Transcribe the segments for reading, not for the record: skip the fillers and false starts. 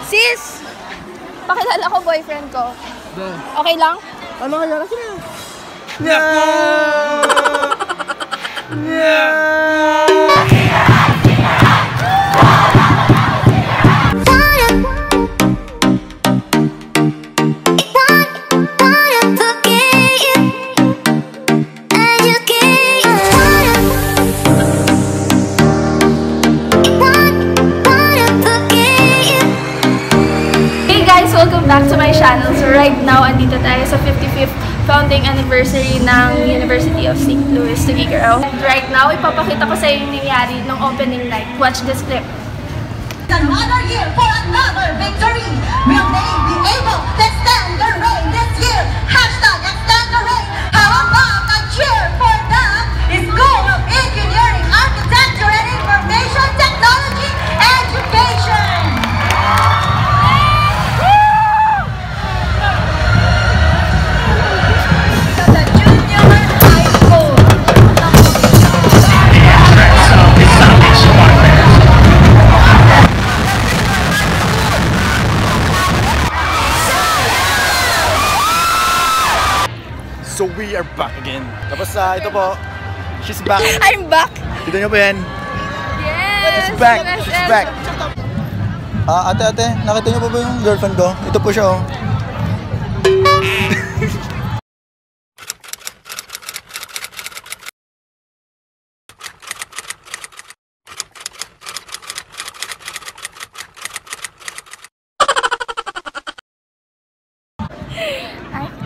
Sis! Pakilala ko boyfriend ko. Okay lang? Ano kaya kasi na? Welcome back to my channel. So right now, andito tayo sa 55th founding anniversary ng University of St. Louis, Tuguegarao. And right now, ipapakita ko sa inyo yung nangyari nung opening night. Watch this clip. Another year for another victory. Will they be able to stand the rain this year? Hashtag extend the rain. How about a cheer for the School of Engineering, Architecture, and Information Technology Education? So we are back again. Tapos ito po, she's back. I'm back! Kita niyo ba yan? Yes! She's back! She's back! Ate, nakita niyo ba yung girlfriend ko? Ito po siya oh.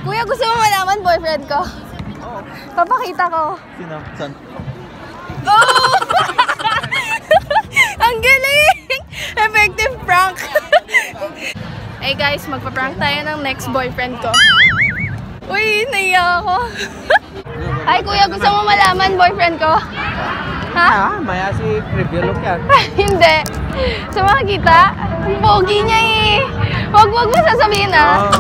Kuya, gusto mo malaman boyfriend ko? Papakita ko. Sino? Saan? Oh! Ang galing! Effective prank! Hey guys, magpa-prank tayo ng next boyfriend ko. Uy, naiya ako. Ay kuya, gusto mo malaman boyfriend ko? Ha? Maya si preview look yan. Hindi. Sa makikita, pogi niya eh. Wag mo sasabihin ah.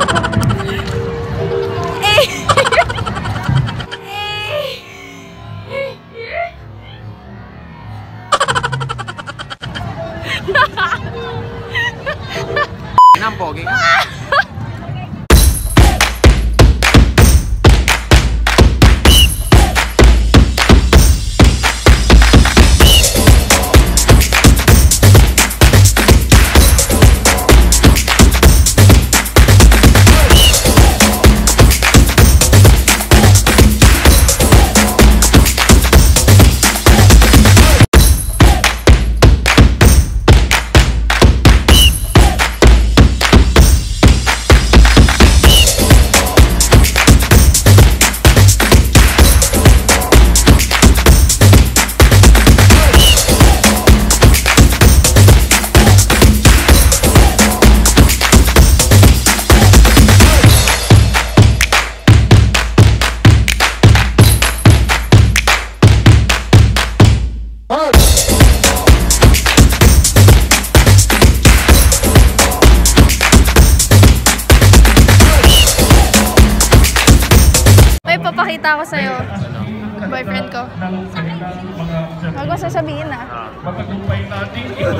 Nang pogi ka? Papakita ko sa'yo, boyfriend ko. Huwag mo sasabihin ah.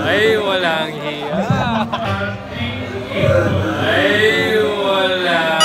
Ay, walang hiya. Ay, walang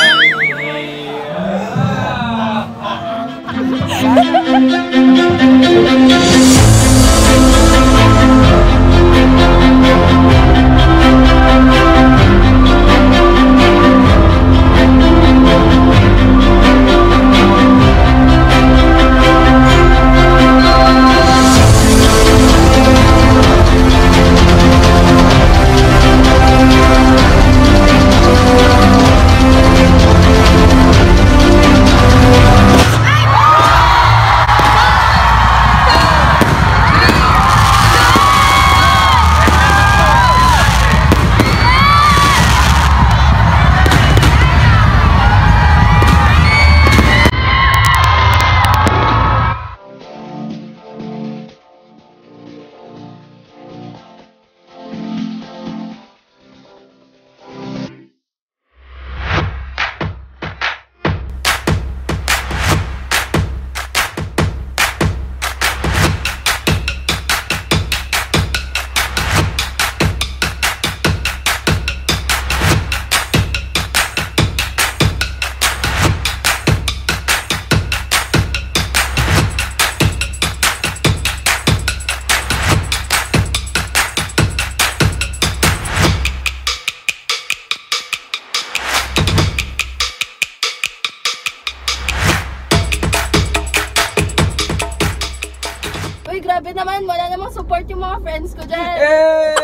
naman, wala namang support yung mga friends ko dyan. Hey!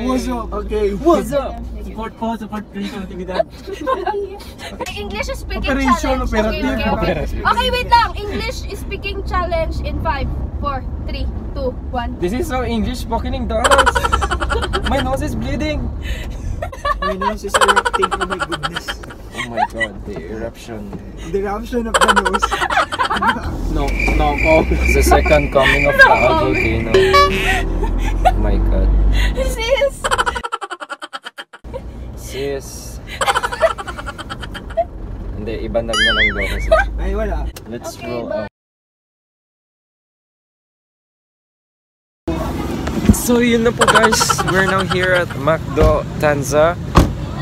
What's up? Okay. What's up? Support po, support Creation Actividad. English speaking Operation, challenge. operative. Okay, wait lang. English speaking challenge in 5, 4, 3, 2, 1. This is so English spoken in dollars. My nose is bleeding. My nose is erupting. Oh my goodness. Oh my god, the eruption. The eruption of the nose. No. It's the second coming of the volcano. Oh my god. Sis. Hindi, ibanag na lang daw kasi. Ay, wala. Let's Okay, roll bye. out. So yun na po guys, we're now here at McDo Tanza.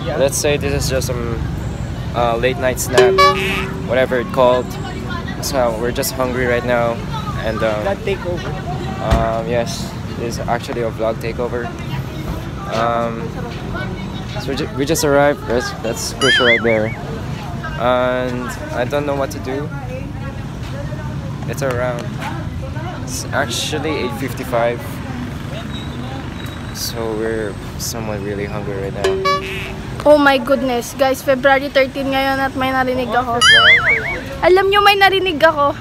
Let's say this is just some late night snack, whatever it's called. So we're just hungry right now, and Vlog takeover. yes, this is actually a vlog takeover. So we just arrived. That's crucial right there, and I don't know what to do. It's actually 8:55. So we're somewhat really hungry right now. Oh my goodness, guys, February 13 ngayon at may narinig ako. Alam nyo, may narinig ako.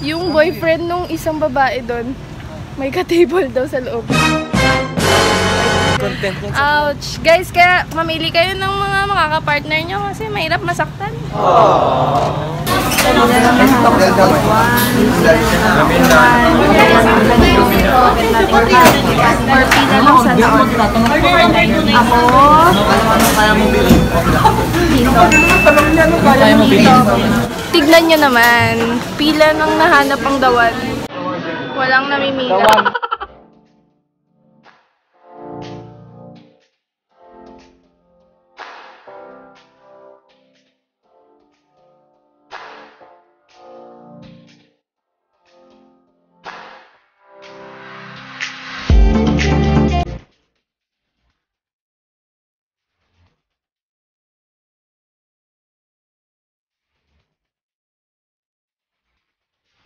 Yung boyfriend nung isang babae doon, may ka-table daw sa loob. Content niya. Ouch! Guys, kaya mamili kayo ng mga makaka-partner nyo kasi mahirap masaktan. Tignan nyo naman, pila nang nahanap ang dawan. Walang namimila.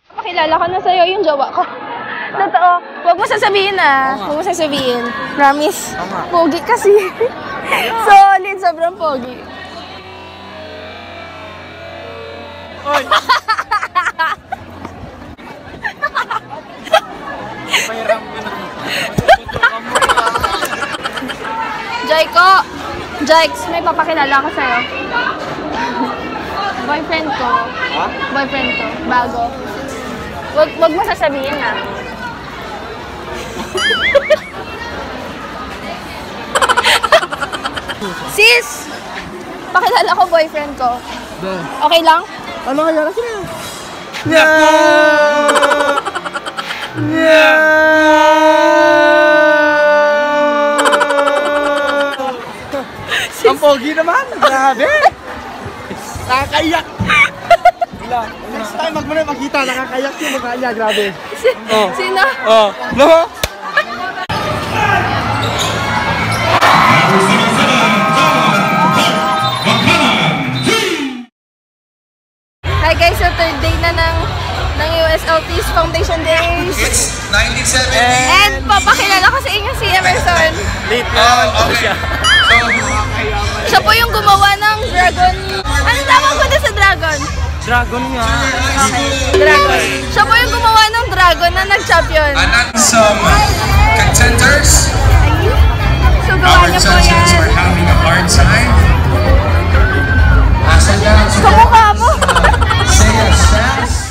Pakilala ko na sa'yo yung jowa ko. Totoo. Huwag mo sasabihin Huwag mo sasabihin. Promise. Pogi kasi. Solid. Sobrang pogi. Oy! Jaiko! Jaix, may papakilala ko sa'yo. Boyfriend ko. Boyfriend ko. Bago. Wag mo sasabihin Sis! Pakilala ko boyfriend ko. Okay lang? Ano kaya kasi na? Ang pogi naman! Grabe! Nakakaiyak! Next time, wag mo na makita, nakakaiyak yung mukha niya, grabe. Sino? No? Hi guys, so third day na ng USLP's Foundation Days. It's 1970. And papakilala ko sa inyo si Emerson. Late na naman siya. Siya po yung gumawa ng dragon. Ano tawag ko na sa dragon? Dragon nga. Okay, dragon. Siya po yung gumawa ng dragon na nag-champion. And some contenders. So gawa Our niya po judges yan. are having a hard time. Nasa down to Kamukha mo. Saya Sass.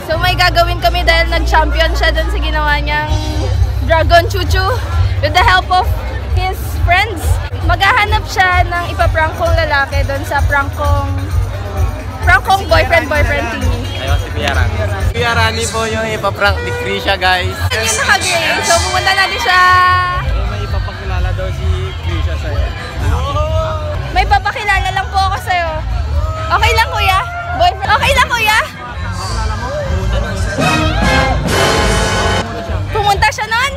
So may gagawin kami dahil nag-champion siya dun sa ginawa niyang Dragon Chuchu with the help of his friends. Maghahanap siya ng ipaprangkong lalaki dun sa prangkong boyfriend team. Ayun si Kuya Rani. Kuya Rani po yung ipaprank ni Krisha, guys. Yun yung naka-grade. So pumunta natin siya. May ipapakilala daw si Krisha sa'yo. May papakilala lang po ako sa'yo. Okay lang kuya? Boyfriend? Okay lang kuya? Pumunta siya nun?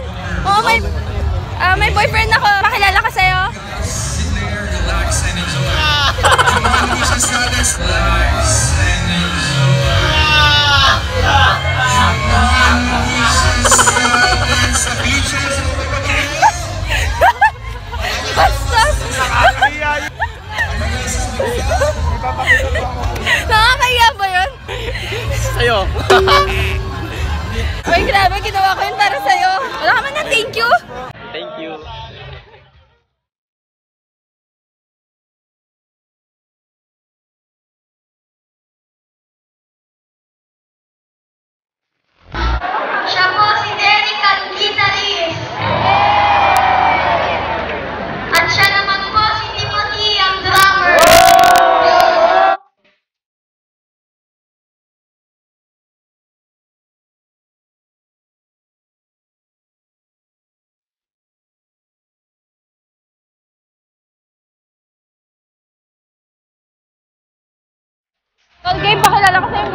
Oo, may Nakakaya ba yun? Sa'yo. Uy, grabe, ginawa ko yun para sa'yo. Wala ka man na thank you. Thank you. Siya po si Derek ang guitarist. At siya naman po si Timothy ang drummer. Okay, pakilala ko sa'yo.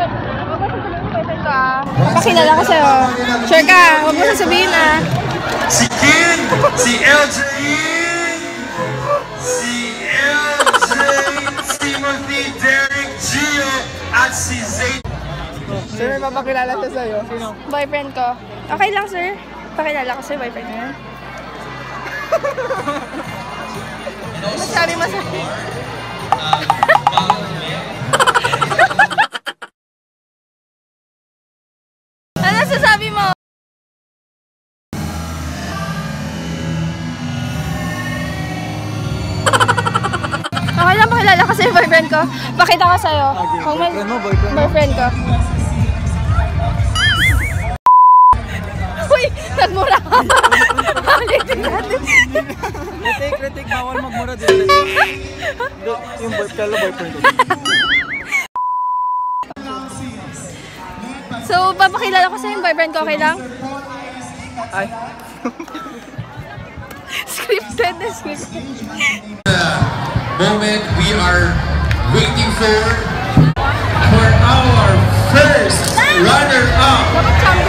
Huwag mo sasabihin yung boyfriend ko ah. Pakilala ko sa'yo. Sure ka, huwag mo sasabihin ah. Si Kin! Si LJ! Si LJ! Timothy, Derek, Gio, at si Zay. Sino may papakilala siya sa'yo? Sino? Boyfriend ko. Okay lang sir. Pakilala ko sa'yo, boyfriend ko. Masabi mo sa'yo. Ano sasabi mo? Okay lang, pakilala ko sa'yo, boyfriend ko. Pakita ko sa'yo. Kung may boyfriend ko. Uy! Nagmura ka! Ulitin natin. Kritik, bawal magmura din. Yung boyfriend ko. So, papakilala ko sa'yo yung boyfriend ko, okay lang? Ay. Scripted na scripted. Moment we are waiting for our first runner-up. Dapat champion